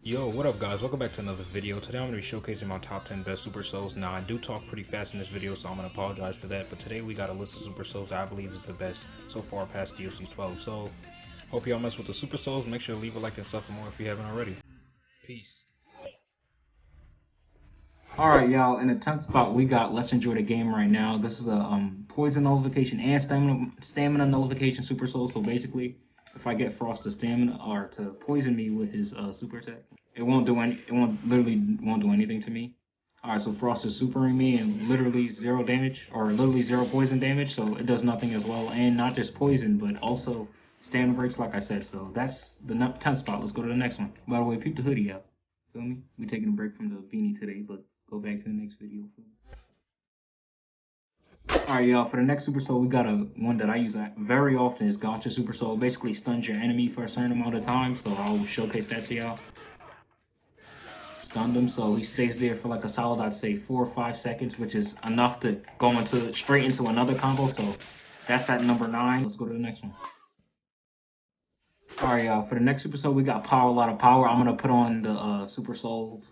Yo, what up guys? Welcome back to another video. Today I'm going to be showcasing my top 10 best Super Souls. Now I do talk pretty fast in this video, so I'm going to apologize for that, but today we got a list of Super Souls that I believe is the best so far past DLC 12. So, hope y'all mess with the Super Souls. Make sure to leave a like and stuff for more if you haven't already. Peace. Alright y'all, in the 10th spot we got Let's Enjoy the Game right now. This is a poison nullification and stamina nullification Super Soul. So basically, if I get Frost to stamina or to poison me with his super attack, it won't do anything to me. Alright, so Frost is supering me and literally zero damage, or literally zero poison damage, so it does nothing as well. And not just poison, but also stamina breaks like I said. So that's the 10th spot. Let's go to the next one. By the way, peep the hoodie out. Feel me? We taking a break from the beanie today, but go back to the next video. Alright y'all, for the next Super Soul, we got one that I use very often is Gotcha Super Soul. Basically stuns your enemy for a certain amount of time, so I'll showcase that to y'all. Stunned him, so he stays there for like a solid, I'd say 4 or 5 seconds, which is enough to go straight into another combo, so that's at number 9. Let's go to the next one. Alright y'all, for the next Super Soul, we got Power, a lot of power. I'm gonna put on the Super Souls,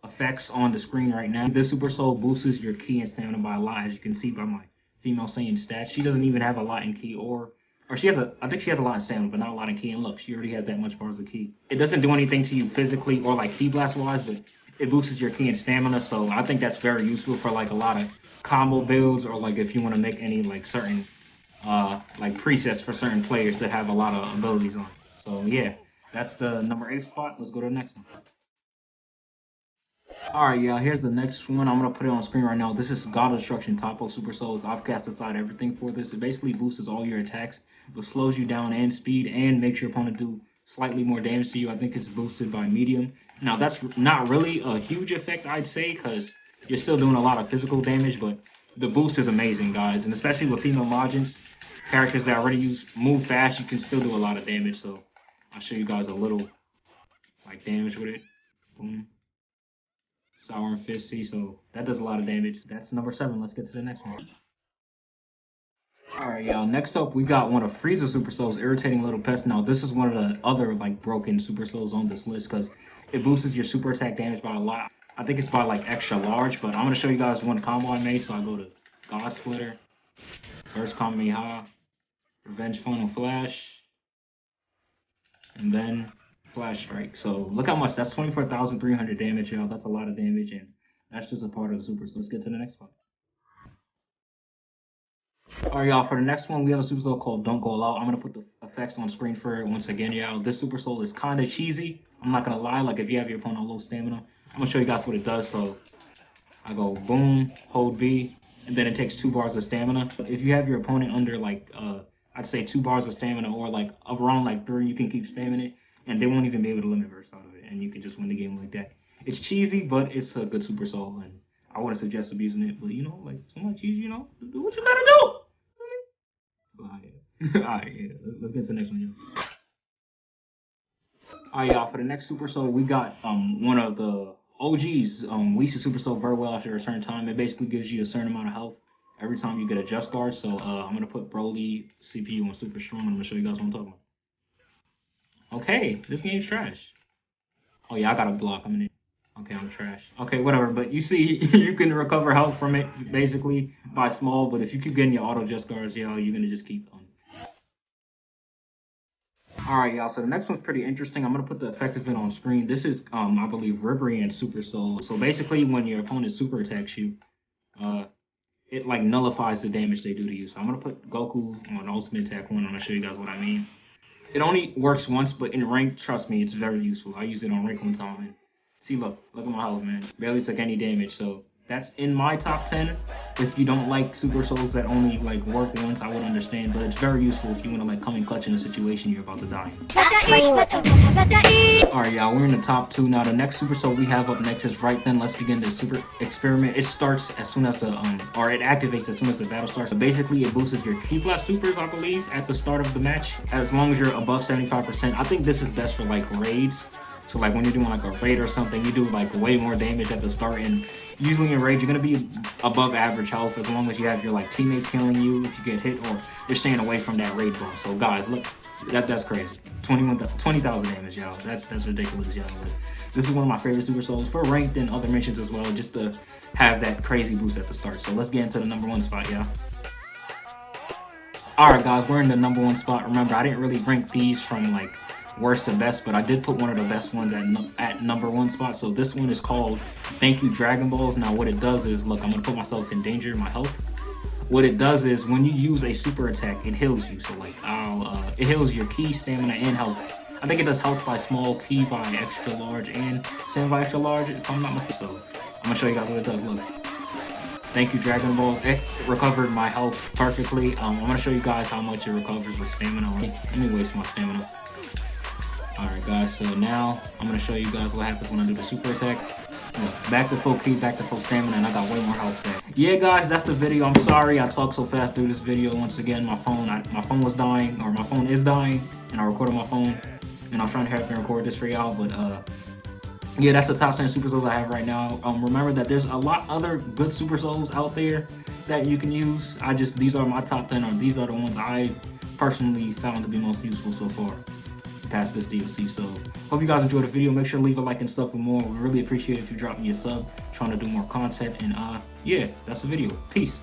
effects on the screen right now. This Super Soul boosts your ki and stamina by a lot, as you can see by my female Saiyan stats. She doesn't even have a lot in ki, or she has I think she has a lot in stamina, but not a lot in ki. And look, she already has that much bars of ki. It doesn't do anything to you physically or like ki blast wise, but it boosts your ki and stamina. So I think that's very useful for like a lot of combo builds, or like if you want to make any like certain like presets for certain players that have a lot of abilities on. So yeah, that's the number 8 spot. Let's go to the next one. Alright, y'all, here's the next one. I'm going to put it on screen right now. This is God of Destruction Topo Super Souls. I've cast aside everything for this. It basically boosts all your attacks, but slows you down and speed, and makes your opponent do slightly more damage to you. I think it's boosted by medium. Now, that's not really a huge effect, I'd say, because you're still doing a lot of physical damage, but the boost is amazing, guys. And especially with female Majins, characters that already move fast, you can still do a lot of damage. So I'll show you guys a little like damage with it. Boom. Sour and Fisty, so that does a lot of damage. That's number 7. Let's get to the next one. Alright, y'all. Next up, we got one of Frieza Supercell's Irritating Little Pest. Now, this is one of the other like broken Super Souls on this list because it boosts your super attack damage by a lot. I think it's by like extra large, but I'm gonna show you guys one combo I made. So I go to God Splitter, Burst Kamehameha, Revenge Final Flash, and then Flash Strike. So look how much. That's 24,300 damage, y'all. That's a lot of damage, and that's just a part of the super. So let's get to the next one. Alright, y'all. For the next one, we have a Super Soul called Don't Go Out. I'm gonna put the effects on screen for it once again, y'all. This Super Soul is kind of cheesy. I'm not gonna lie. Like if you have your opponent on low stamina, I'm gonna show you guys what it does. So I go boom, hold B, and then it takes 2 bars of stamina. If you have your opponent under like I'd say 2 bars of stamina, or like around like 3, you can keep spamming it, and they won't even be able to limit burst out of it, and you can just win the game like that. It's cheesy, but it's a good Super Soul, and I wouldn't suggest abusing it. But you know, like somewhat cheesy, you know, do what you gotta do. Alright, yeah. Let's get to the next one, y'all. Alright, y'all. For the next Super Soul, we got one of the OGs. We use the Super Soul very well after a certain time. It basically gives you a certain amount of health every time you get a Just Guard. So I'm gonna put Broly CPU on Super Strong, and I'm gonna show you guys what I'm talking about. Okay, this game's trash. Oh yeah, I got a block. I'm in it. Okay, I'm trash. Okay, whatever. But you see, you can recover health from it basically by small. But if you keep getting your auto Just Guards, yo, you're gonna just keep on. Alright, y'all. So the next one's pretty interesting. I'm gonna put the effective event on screen. This is, I believe, Ribery and Super Soul. So basically, when your opponent super attacks you, it like nullifies the damage they do to you. So I'm gonna put Goku on Ultimate Attack 1. I'm gonna show you guys what I mean. It only works once, but in rank, trust me, it's very useful. I used it on rank one time, and see, look at my health, man. Barely took any damage, so that's in my top 10. If you don't like Super Souls that only like work once, I would understand, but it's very useful if you want to like come in clutch in a situation you're about to die. Alright, y'all, we're in the top 2 now. The next Super Soul we have up next is Right Then. Let's begin the super experiment. It starts as soon as the or it activates as soon as the battle starts. So basically, it boosts your Ki Blast supers, I believe, at the start of the match, as long as you're above 75%. I think this is best for like raids. So like when you're doing like a raid or something, you do like way more damage at the start, and usually in raid you're gonna be above average health as long as you have your like teammates killing you if you get hit, or you're staying away from that raid boss. So guys, look, that's crazy. 20,000 damage, y'all. That's ridiculous, y'all. This is one of my favorite Super Souls for ranked and other missions as well, just to have that crazy boost at the start. So let's get into the number 1 spot, y'all. Alright guys, we're in the number 1 spot. Remember, I didn't really rank these from like worst to best, but I did put one of the best ones at number 1 spot. So this one is called Thank You Dragon Balls. Now what it does is, look, I'm gonna put myself in danger, my health. What it does is when you use a super attack, it heals you. So like it heals your ki, stamina, and health. I think it does health by small, ki by extra large, and stamina by extra large, if I'm not mistaken. So I'm gonna show you guys what it does. Look, thank you Dragon Balls. It recovered my health perfectly. I'm gonna show you guys how much it recovers with stamina. Let me waste my stamina. Alright guys, so now I'm gonna show you guys what happens when I do the super attack. Look, back to full ki, back to full stamina, and I got way more health back. Yeah guys, that's the video. I'm sorry I talked so fast through this video. Once again, my phone was dying, or my phone is dying, and I recorded my phone, and I was trying to hurry up and record this for y'all, but yeah, that's the top 10 Super Souls I have right now. Remember that there's a lot other good Super Souls out there that you can use. These are my top 10, or these are the ones I've personally found to be most useful so far past this DLC. So hope you guys enjoyed the video. Make sure to leave a like and stuff for more. We really appreciate it if you drop me a sub. Trying to do more content, and yeah, that's the video. Peace.